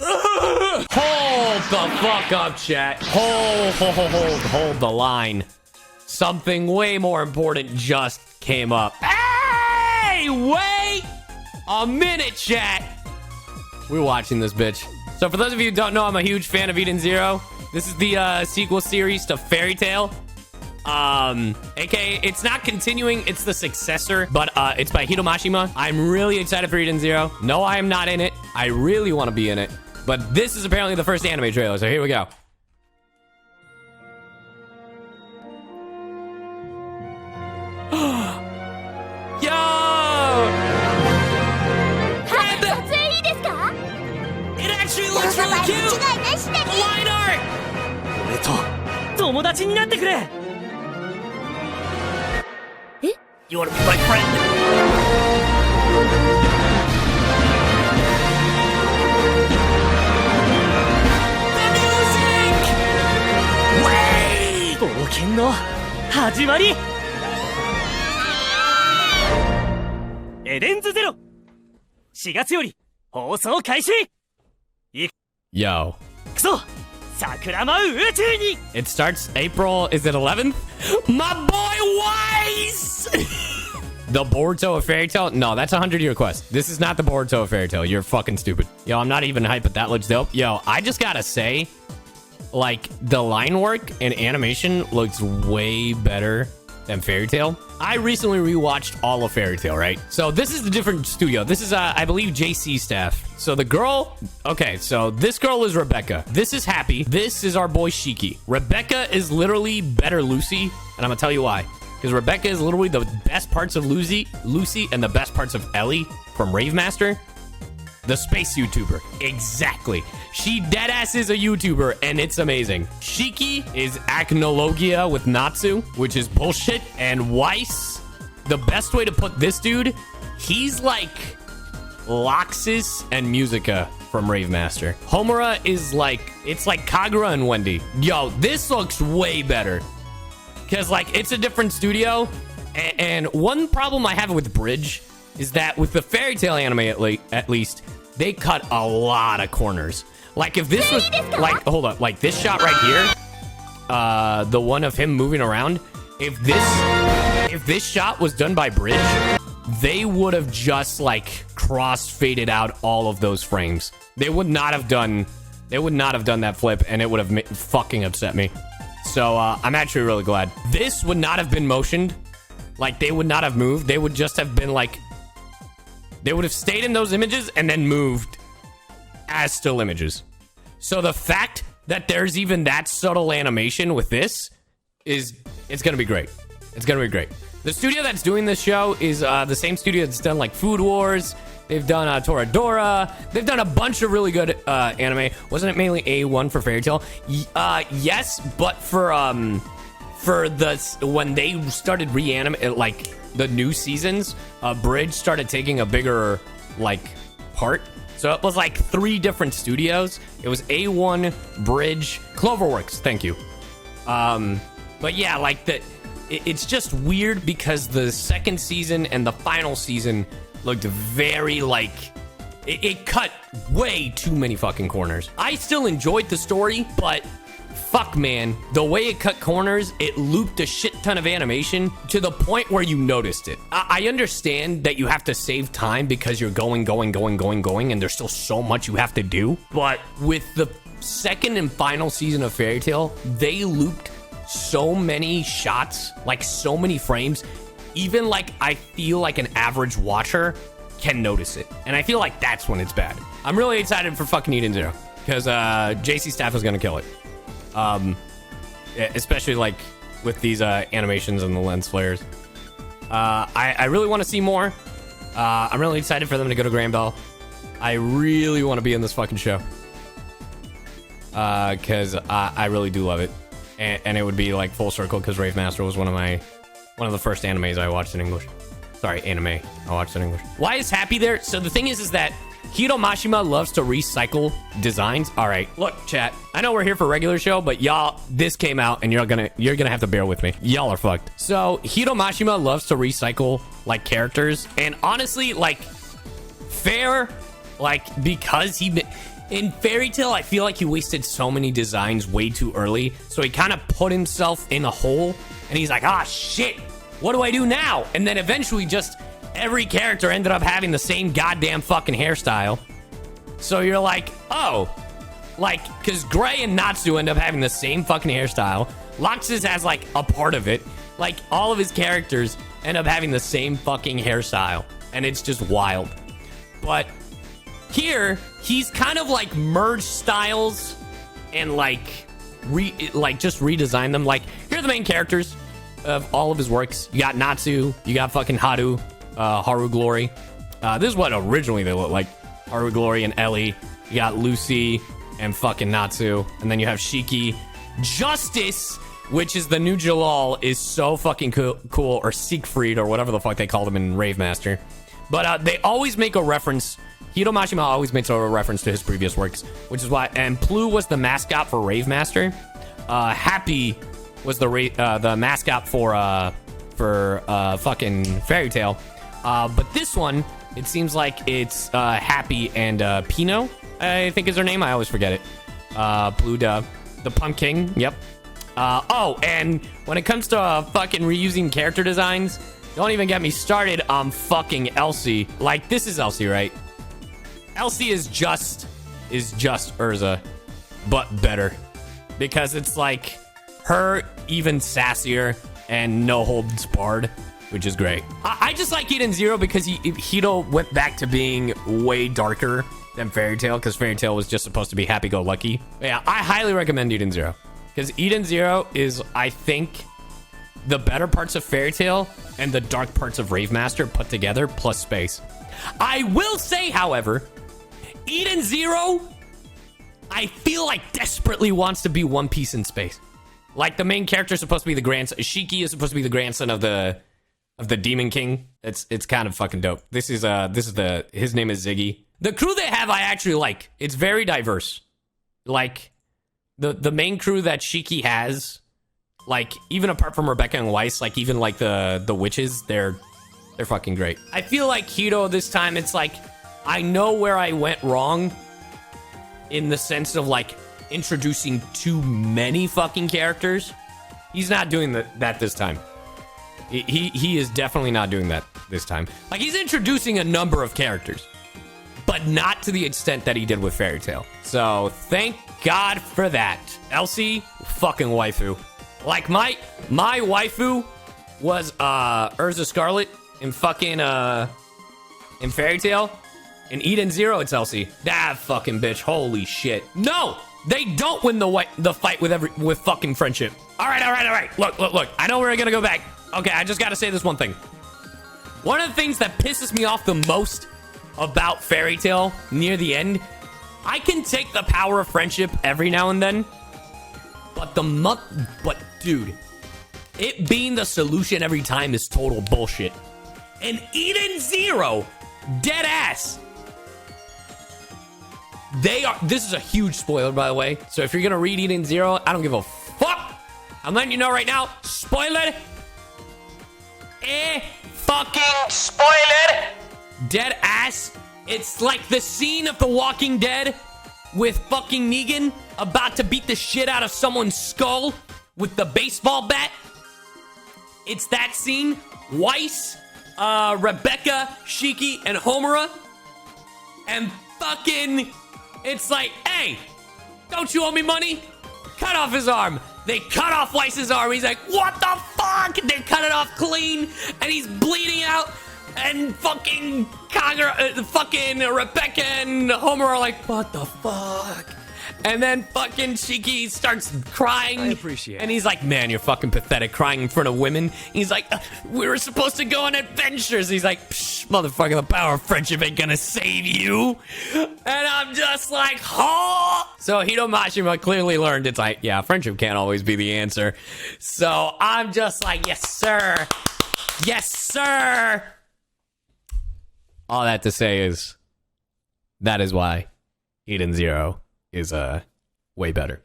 Hold the fuck up, chat. Hold the line. Something way more important just came up. Hey, wait a minute, chat. We're watching this bitch. So for those of you who don't know, I'm a huge fan of Eden Zero. This is the sequel series to Fairy Tail. AKA, it's not continuing, it's the successor, but it's by Hiro Mashima. I'm really excited for Eden Zero. No, I am not in it. I really want to be in it. But this is apparently the first anime trailer, so here we go. Yo! It actually looks really cute! The line art! You wanna be my friend? The music! Wait! 冒険の始まり! エデンズゼロ 4月より放送開始 Yo. くそ 桜舞う宇宙に It starts April, is it 11th? My boy Weiss! The Boruto of Fairy Tail? No, that's a 100-year quest. This is not the Boruto of Fairy Tail. You're fucking stupid. Yo, I'm not even hyped, but that looks dope. Yo, I just gotta say, like, the line work and animation looks way better than Fairy Tail. I recently rewatched all of Fairy Tail, right? So this is the different studio. This is, I believe, JC staff. So the girl... Okay, so this girl is Rebecca. This is Happy. This is our boy Shiki. Rebecca is literally better Lucy, and I'm gonna tell you why. Because Rebecca is literally the best parts of Lucy and the best parts of Ellie from Rave Master. The space YouTuber. Exactly. She deadass is a YouTuber, and it's amazing. Shiki is Acnologia with Natsu, which is bullshit. And Weiss, the best way to put this dude, he's like Loxus and Musica from Rave Master. Homura is like, it's like Kagura and Wendy. Yo, this looks way better. Because, like, it's a different studio. And one problem I have with Bridge is that with the Fairy Tail anime, at least, they cut a lot of corners. Like, if this was, like, hold up, like this shot right here, the one of him moving around, if this shot was done by Bridge, they would have just, like, cross-faded out all of those frames. They would not have done that flip, and it would have fucking upset me. So, I'm actually really glad. This would not have been motioned. Like, they would not have moved. They would just have been, like... They would have stayed in those images and then moved as still images. So the fact that there's even that subtle animation with this it's going to be great. It's going to be great. The studio that's doing this show is the same studio that's done, like, Food Wars. They've done Toradora. They've done a bunch of really good anime. Wasn't it mainly A1 for Fairy Tail? Yes, but for the when they started reanimate, like, the new seasons, Bridge started taking a bigger, like, part. So it was like 3 different studios. It was A1, Bridge, Cloverworks. Thank you. But yeah, like, it's just weird because the second season and the final season looked very, like, it cut way too many fucking corners. I still enjoyed the story, but fuck, man, the way it cut corners, it looped a shit ton of animation to the point where you noticed it. I understand that you have to save time because you're going, and there's still so much you have to do. But with the second and final season of Fairy Tail, they looped so many shots, like so many frames, even like I feel like an average watcher can notice it. And I feel like that's when it's bad. I'm really excited for fucking Eden Zero because JC Staff is gonna kill it. Especially like with these animations and the lens flares. I really want to see more. I'm really excited for them to go to Grand Bell. I really want to be in this fucking show because I really do love it, and it would be like full circle because Rave Master was one of the first animes I watched in English. Sorry, anime I watched in English. Why is Happy there? So the thing is that Hiro Mashima loves to recycle designs. All right, look, chat. I know we're here for regular show, but y'all, this came out, and you're gonna have to bear with me. Y'all are fucked. So Hiro Mashima loves to recycle like characters, and honestly, like, fair, like, because In Fairy Tail, I feel like he wasted so many designs way too early, so he kind of put himself in a hole, and he's like, ah, shit, what do I do now? And then eventually just every character ended up having the same goddamn fucking hairstyle. So you're like, oh, like, because Gray and Natsu end up having the same fucking hairstyle. Luxus has, like, a part of it. Like, all of his characters end up having the same fucking hairstyle, and it's just wild. But here, he's kind of like merged styles and like just redesigned them. Like, here are the main characters of all of his works. You got Natsu, you got fucking Haru Glory. This is what originally they look like. Haru Glory and Ellie. You got Lucy and fucking Natsu. And then you have Shiki. Justice, which is the new Jalal, is so fucking cool. Or Siegfried, or whatever the fuck they called him in Rave Master. But they always make a reference. Hiro Mashima always makes a reference to his previous works, which is why. And Plu was the mascot for Rave Master. Happy was the mascot for fucking Fairy Tail. But this one, it seems like it's Happy and Pino, I think is her name. I always forget it. Blue Dove, the Pumpkin. Yep. Oh, and when it comes to fucking reusing character designs, don't even get me started on fucking Elsie. Like, this is Elsie, right? Elsie is just Urza, but better. Because it's like her even sassier and no holds barred, which is great. I just like Eden Zero because Hito went back to being way darker than Fairy Tail, because Fairy Tail was just supposed to be happy-go-lucky. Yeah, I highly recommend Eden Zero. Because Eden Zero is, I think, the better parts of Fairy Tail and the dark parts of Rave Master put together, plus space. I will say, however, Eden Zero, I feel like desperately wants to be One Piece in space. Like, the main character is supposed to be the grandson. Shiki is supposed to be the grandson of the Demon King. It's kind of fucking dope. His name is Ziggy. The crew they have, I actually like. It's very diverse. Like, the main crew that Shiki has, like, even apart from Rebecca and Weiss, like, even like the witches, they're fucking great. I feel like Hito this time, it's like, I know where I went wrong in the sense of, like, introducing too many fucking characters. He's not doing that this time. He is definitely not doing that this time. Like, he's introducing a number of characters, but not to the extent that he did with Fairy Tail. So, thank God for that. Elsie, fucking waifu. Like, my waifu was Urza Scarlet in fucking in Fairy Tail. In Eden Zero, it's Elsie. That fucking bitch. Holy shit. No! They don't win the fight with fucking friendship. All right. Look. I know we're gonna go back. Okay, I just gotta say this one thing. One of the things that pisses me off the most about Fairy Tail near the end, I can take the power of friendship every now and then, but dude, it being the solution every time is total bullshit. And Eden Zero, dead ass. This is a huge spoiler, by the way. So if you're gonna read Eden Zero, I don't give a fuck. I'm letting you know right now. Spoiler. Fucking spoiler. Dead ass. It's like the scene of The Walking Dead with fucking Negan about to beat the shit out of someone's skull with the baseball bat. It's that scene. Weiss, Rebecca, Shiki, and Homura. And fucking... It's like, hey, don't you owe me money? Cut off his arm. They cut off Weiss's arm. He's like, what the fuck? They cut it off clean, and he's bleeding out. And fucking fucking Rebecca and Homer are like, what the fuck? And then fucking Shiki starts crying. I appreciate it. And he's like, man, you're fucking pathetic, crying in front of women. He's like, we were supposed to go on adventures. He's like, psh, motherfucker, the power of friendship ain't gonna save you. And I'm just like, huh? So Hito Mashima clearly learned it's like, yeah, friendship can't always be the answer. So I'm just like, yes, sir. Yes, sir. All that to say is, that is why Eden Zero is way better.